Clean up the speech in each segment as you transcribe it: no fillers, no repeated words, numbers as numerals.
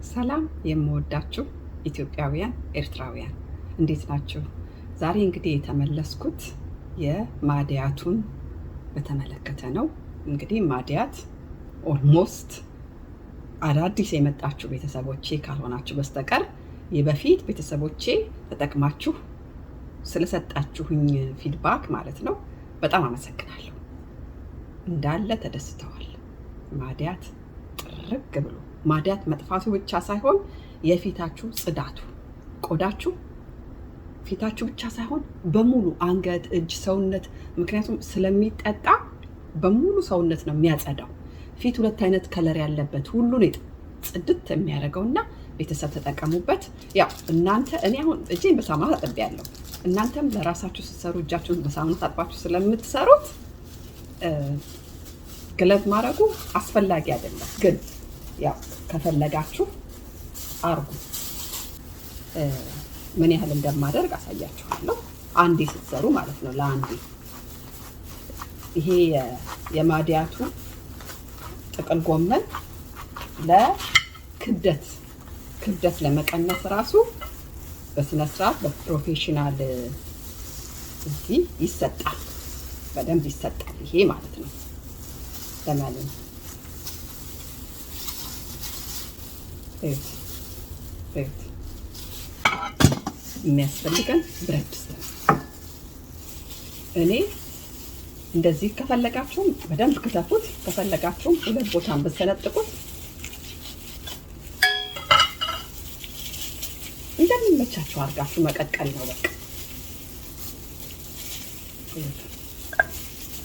ሰላም የምወዳችሁ ኢትዮጵያውያን ኤርትራውያን እንዴት ናችሁ? ዛሬ እንግዲህ የተመለስኩት የማዲያቱን በተመለከተ ነው። እንግዲህ ማዲያት ኦልሞስት አዳዲስ የመጣችሁ ቤተሰቦቼ ካልሆናችሁ በስተቀር የበፊት ቤተሰቦቼ ተጠቅማችሁ ስለሰጣችሁኝ ፊድባክ ማለት ነው በጣም አመሰግናለሁ። እንዳለ ተደስተዋል። ማዲያት ጥርግ ብሎ ማዲያት መጥፋቱ ብቻ ሳይሆን የፊታችሁ ጽዳቱ፣ ቆዳችሁ፣ ፊታችሁ ብቻ ሳይሆን በሙሉ አንገት፣ እጅ፣ ሰውነት ምክንያቱም ስለሚጠጣ በሙሉ ሰውነት ነው የሚያጸዳው። ፊት ሁለት አይነት ከለር ያለበት ሁሉን ጽድት የሚያደርገውና ቤተሰብ ተጠቀሙበት። ያው እናንተ እኔ አሁን እጄን በሳሙና ታጥቤያለሁ። እናንተም ለራሳችሁ ስትሰሩ እጃችሁን በሳሙና ታጥባችሁ ስለምትሰሩት ግለብ ማድረጉ አስፈላጊ አይደለም። ግን ያው ከፈለጋችሁ አርጉ። ምን ያህል እንደማደርግ አሳያችኋለሁ። አንዴ ስትሰሩ ማለት ነው ለአንዴ። ይሄ የማዲያቱ ጥቅል ጎመን ለክብደት ለመቀነስ ራሱ በስነ ስርዓት በፕሮፌሽናል እዚህ ይሰጣል፣ በደንብ ይሰጣል። ይሄ ማለት ነው ለማለት የሚያስፈልገን ብረት ድስት ነው። እኔ እንደዚህ ከፈለጋችሁም በደንብ ክተፉት፣ ከፈለጋችሁም ሁለት ቦታን በሰነጥቁት እንደሚመቻችሁ አድርጋችሁ መቀቀል ነው በቃ።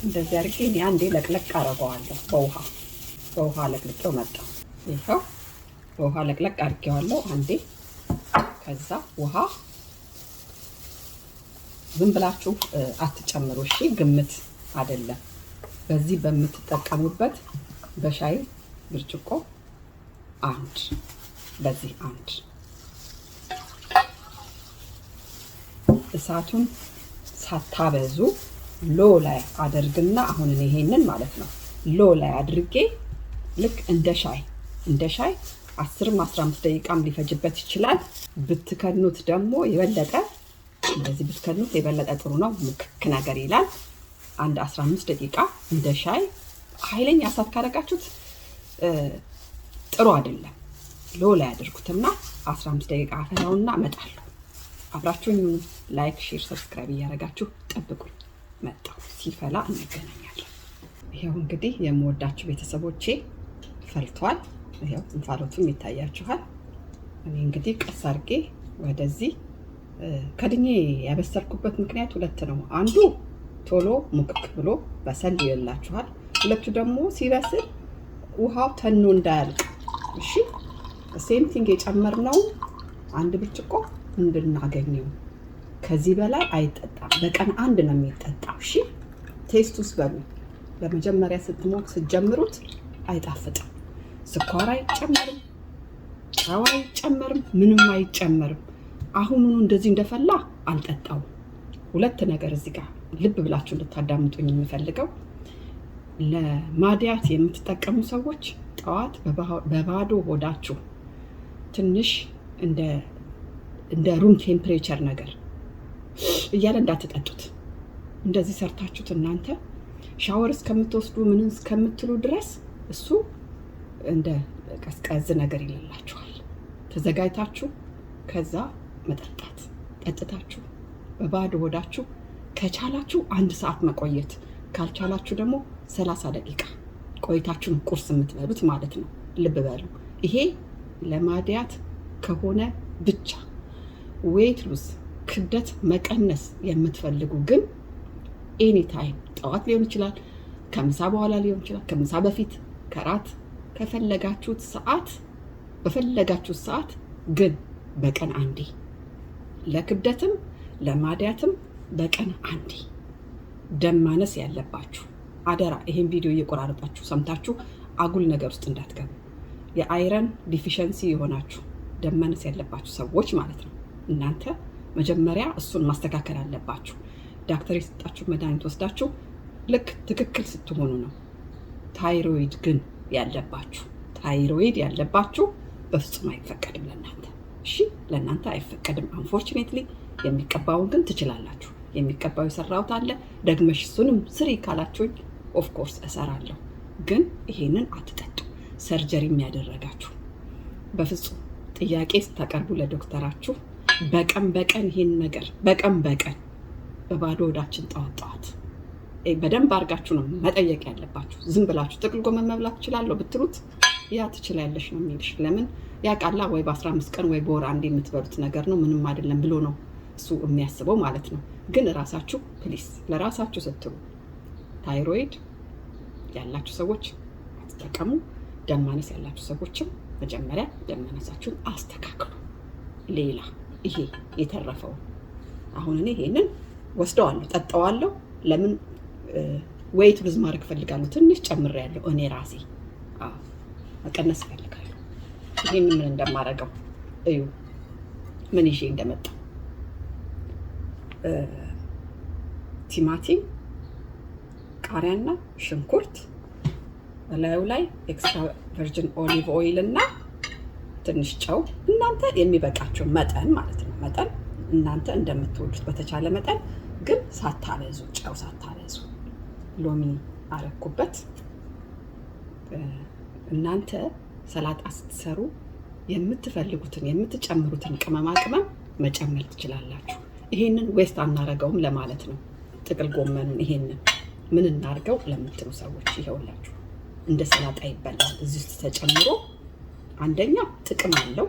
እንደዚህ አድርጌ እኔ አንዴ ለቅለቅ አደርገዋለሁ በውሃ ለቅልቄው መጣሁ። ይኸው በውሃ ለቅለቅ አድርጌዋለሁ አንዴ። ከዛ ውሃ ዝም ብላችሁ አትጨምሩ እሺ፣ ግምት አይደለም። በዚህ በምትጠቀሙበት በሻይ ብርጭቆ በዚህ አንድ እሳቱን ሳታበዙ ሎ ላይ አደርግና አሁን ይሄንን ማለት ነው ሎ ላይ አድርጌ ልክ እንደ ሻይ 10-15 ደቂቃም ሊፈጅበት ይችላል። ብትከኑት ደግሞ የበለጠ እንደዚህ ብትከኑት የበለጠ ጥሩ ነው። ሙክክ ነገር ይላል። አንድ 15 ደቂቃ እንደ ሻይ ኃይለኛ እሳት ካደረጋችሁት ጥሩ አይደለም። ሎ ላይ አድርጉትና 15 ደቂቃ አፈላውና እመጣለሁ። አብራችሁኝ ላይክ፣ ሼር፣ ሰብስክራይብ እያደረጋችሁ ጠብቁኝ። መጣሁ። ሲፈላ እንገናኛለን። ይሄው እንግዲህ የምወዳችሁ ቤተሰቦቼ ፈልቷል። ይሄው እንፋሎቱም ይታያችኋል። እኔ እንግዲህ ቀስ አድርጌ ወደዚህ ከድኜ ያበሰርኩበት ምክንያት ሁለት ነው። አንዱ ቶሎ ሙክክ ብሎ በሰል ይላችኋል። ሁለቱ ደግሞ ሲበስል ውሃው ተኖ እንዳያልቅ እሺ። ሴም ቲንግ የጨመርነው አንድ ብርጭቆ እንድናገኘው። ከዚህ በላይ አይጠጣም። በቀን አንድ ነው የሚጠጣው። እሺ ቴስቱስ በሉ። በመጀመሪያ ስትጀምሩት አይጣፍጥም። ስኳር አይጨመርም፣ ጨው አይጨመርም፣ ምንም አይጨመርም። አሁኑኑ እንደዚህ እንደፈላ አልጠጣው። ሁለት ነገር እዚህ ጋር ልብ ብላችሁ እንድታዳምጡኝ የምፈልገው ለማዲያት የምትጠቀሙ ሰዎች ጠዋት በባዶ ሆዳችሁ ትንሽ እንደ ሩም ቴምፕሬቸር ነገር እያለ እንዳትጠጡት። እንደዚህ ሰርታችሁት እናንተ ሻወር እስከምትወስዱ ምን እስከምትሉ ድረስ እሱ እንደ ቀዝቀዝ ነገር ይላላችኋል። ተዘጋጅታችሁ ከዛ መጠጣት። ጠጥታችሁ በባዶ ሆዳችሁ ከቻላችሁ 1 ሰዓት መቆየት፣ ካልቻላችሁ ደግሞ 30 ደቂቃ ቆይታችሁ ቁርስ የምትበሉት ማለት ነው። ልብ በሉ። ይሄ ለማዲያት ከሆነ ብቻ። ዌት ሉዝ ክብደት መቀነስ የምትፈልጉ ግን ኤኒ ታይም ጠዋት ሊሆን ይችላል፣ ከምሳ በኋላ ሊሆን ይችላል፣ ከምሳ በፊት፣ ከራት ከፈለጋችሁት ሰዓት በፈለጋችሁት ሰዓት ግን በቀን አንዴ። ለክብደትም ለማዲያትም በቀን አንዴ። ደም ማነስ ያለባችሁ አደራ ይሄን ቪዲዮ እየቆራረጣችሁ ሰምታችሁ አጉል ነገር ውስጥ እንዳትገቡ። የአይረን ዲፊሸንሲ የሆናችሁ ደም ማነስ ያለባችሁ ሰዎች ማለት ነው። እናንተ መጀመሪያ እሱን ማስተካከል አለባችሁ። ዳክተር የሰጣችሁ መድኃኒት ወስዳችሁ ልክ ትክክል ስትሆኑ ነው። ታይሮይድ ያለባችሁ በፍጹም አይፈቀድም ለእናንተ። እሺ ለእናንተ አይፈቀድም። አንፎርቹኔትሊ የሚቀባውን ግን ትችላላችሁ። የሚቀባው የሰራሁት አለ። ደግመሽ እሱንም ስሪ ካላችሁኝ ኦፍኮርስ እሰራለሁ። ግን ይሄንን አትጠጡ። ሰርጀሪ የሚያደረጋችሁ በፍጹም ጥያቄ ስታቀርቡ ለዶክተራችሁ በቀን ይሄን ነገር በቀን በባዶ ሆዳችን ጠዋት በደንብ አድርጋችሁ ነው መጠየቅ ያለባችሁ። ዝም ብላችሁ ጥቅል ጎመን መብላት ትችላለሁ ብትሉት ያ ትችላለሽ ነው የሚልሽ። ለምን ያቃላ ወይ በ15 ቀን ወይ በወር አንድ የምትበሉት ነገር ነው ምንም አይደለም ብሎ ነው እሱ የሚያስበው ማለት ነው። ግን ራሳችሁ ፕሊስ ለራሳችሁ ስትሉ ታይሮይድ ያላችሁ ሰዎች አትጠቀሙ። ደም ማነስ ያላችሁ ሰዎችም መጀመሪያ ደም ማነሳችሁን አስተካክሉ። ሌላ ይሄ የተረፈው አሁን እኔ ይሄንን ወስደዋለሁ፣ ጠጣዋለሁ። ለምን ዌይት ሉዝ ማድረግ ፈልጋለሁ። ትንሽ ጨምሬያለሁ እኔ ራሴ መቀነስ ፈልጋለሁ። ይሄን ምን እንደማደርገው እዩ። ምን ይዤ እንደመጣ ቲማቲም፣ ቃሪያና ሽንኩርት፣ በላዩ ላይ ኤክስትራ ቨርጂን ኦሊቭ ኦይል እና ትንሽ ጨው፣ እናንተ የሚበቃችሁ መጠን ማለት ነው። መጠን እናንተ እንደምትወዱት በተቻለ መጠን ግን ሳታበዙ፣ ጨው ሳታበዙ። ሎሚ አረኩበት። እናንተ ሰላጣ ስትሰሩ የምትፈልጉትን የምትጨምሩትን ቅመማ ቅመም መጨመር ትችላላችሁ። ይሄንን ዌስት አናረገውም ለማለት ነው። ጥቅል ጎመኑን ይሄንን ምን እናርገው ለምትሉ ሰዎች ይኸውላችሁ እንደ ሰላጣ ይበላል። እዚህ ውስጥ ተጨምሮ አንደኛ ጥቅም አለው።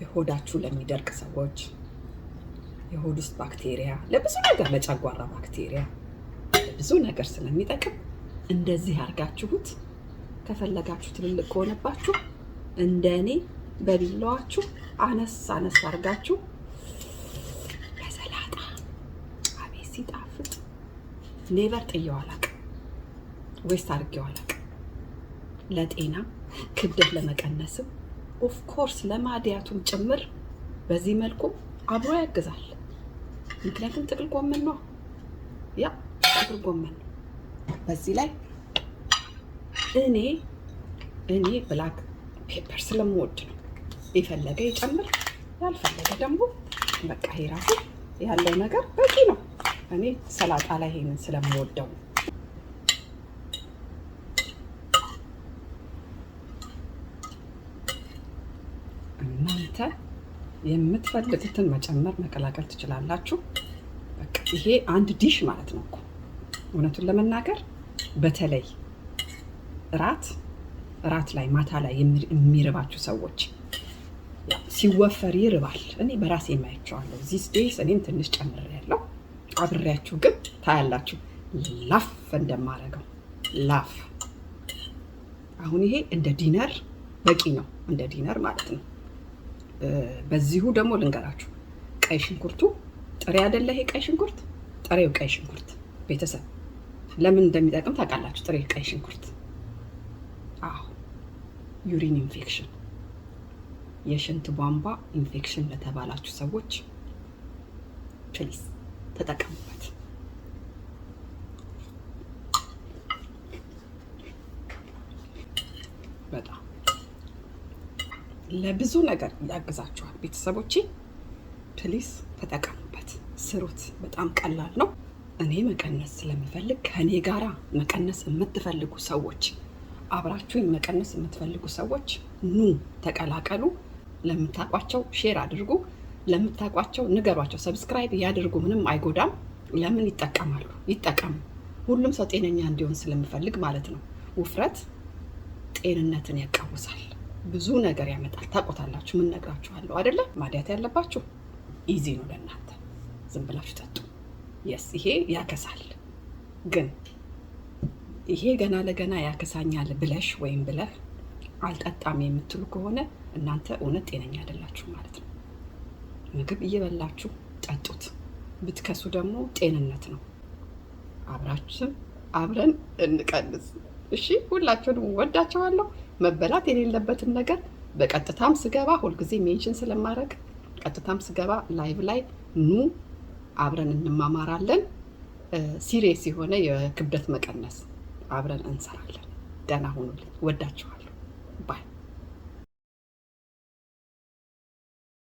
የሆዳችሁ ለሚደርቅ ሰዎች የሆድ ውስጥ ባክቴሪያ ለብዙ ነገር ለጨጓራ ባክቴሪያ ለብዙ ነገር ስለሚጠቅም እንደዚህ አድርጋችሁት ከፈለጋችሁ ትልልቅ ከሆነባችሁ እንደኔ በቢላዋችሁ አነስ አድርጋችሁ ለሰላጣ አቤት ሲጣፍጥ። ኔቨር ጥየው አላውቅም፣ ዌስት አድርጌው አላውቅም። ለጤና ክብደት ለመቀነስም ኦፍኮርስ ለማዲያቱም ጭምር በዚህ መልኩ አብሮ ያግዛል። ምክንያቱም ጥቅል ጎመን ነው፣ ያ ጥቅል ጎመን ነው። በዚህ ላይ እኔ ብላክ ፔፐር ስለምወድ ነው። የፈለገ ይጨምር፣ ያልፈለገ ደግሞ በቃ ይሄ ራሱ ያለው ነገር በቂ ነው። እኔ ሰላጣ ላይ ይሄንን ስለምወደው ነው። እናንተ የምትፈልጉትን መጨመር መቀላቀል ትችላላችሁ። በቃ ይሄ አንድ ዲሽ ማለት ነው እኮ እውነቱን ለመናገር በተለይ እራት ላይ ማታ ላይ የሚርባችሁ ሰዎች ሲወፈር ይርባል። እኔ በራሴ የማያቸዋለሁ። ዚስ ዴይስ እኔም ትንሽ ጨምሬያለሁ። አብሬያችሁ ግን ታያላችሁ ላፍ እንደማረገው ላፍ። አሁን ይሄ እንደ ዲነር በቂ ነው፣ እንደ ዲነር ማለት ነው። በዚሁ ደግሞ ልንገራችሁ ቀይ ሽንኩርቱ ጥሬ አይደለ? ይሄ ቀይ ሽንኩርት ጥሬው ቀይ ሽንኩርት ቤተሰብ ለምን እንደሚጠቅም ታውቃላችሁ? ጥሬ ቀይ ሽንኩርት ዩሪን ኢንፌክሽን የሽንት ቧንቧ ኢንፌክሽን ለተባላችሁ ሰዎች ፕሊዝ ተጠቀሙበት። በጣም ለብዙ ነገር ያግዛችኋል ቤተሰቦቼ። ፕሊዝ ተጠቀሙበት፣ ስሩት። በጣም ቀላል ነው። እኔ መቀነስ ስለምፈልግ ከኔ ጋራ መቀነስ የምትፈልጉ ሰዎች አብራችሁኝ መቀነስ የምትፈልጉ ሰዎች ኑ ተቀላቀሉ። ለምታቋቸው ሼር አድርጉ፣ ለምታቋቸው ንገሯቸው። ሰብስክራይብ ያድርጉ፣ ምንም አይጎዳም። ለምን ይጠቀማሉ? ይጠቀሙ። ሁሉም ሰው ጤነኛ እንዲሆን ስለምፈልግ ማለት ነው። ውፍረት ጤንነትን ያቃውሳል፣ ብዙ ነገር ያመጣል። ታቆታላችሁ፣ ምን ነግራችኋለሁ አይደለ? ማዲያት ያለባችሁ ኢዚ ነው ለእናንተ፣ ዝም ብላችሁ ጠጡ። የስ ይሄ ያከሳል፣ ግን ይሄ ገና ለገና ያከሳኛል ብለሽ ወይም ብለህ አልጠጣም የምትሉ ከሆነ እናንተ እውነት ጤነኛ አይደላችሁ ማለት ነው። ምግብ እየበላችሁ ጠጡት። ብትከሱ ደግሞ ጤንነት ነው። አብረን እንቀንስ። እሺ፣ ሁላችሁንም ወዳችኋለሁ። መበላት የሌለበትን ነገር በቀጥታም ስገባ ሁልጊዜ ሜንሽን ስለማድረግ ቀጥታም ስገባ ላይቭ ላይ ኑ አብረን እንማማራለን። ሲሪየስ የሆነ የክብደት መቀነስ አብረን እንሰራለን። ደህና ሁኑልኝ። ወዳችኋል።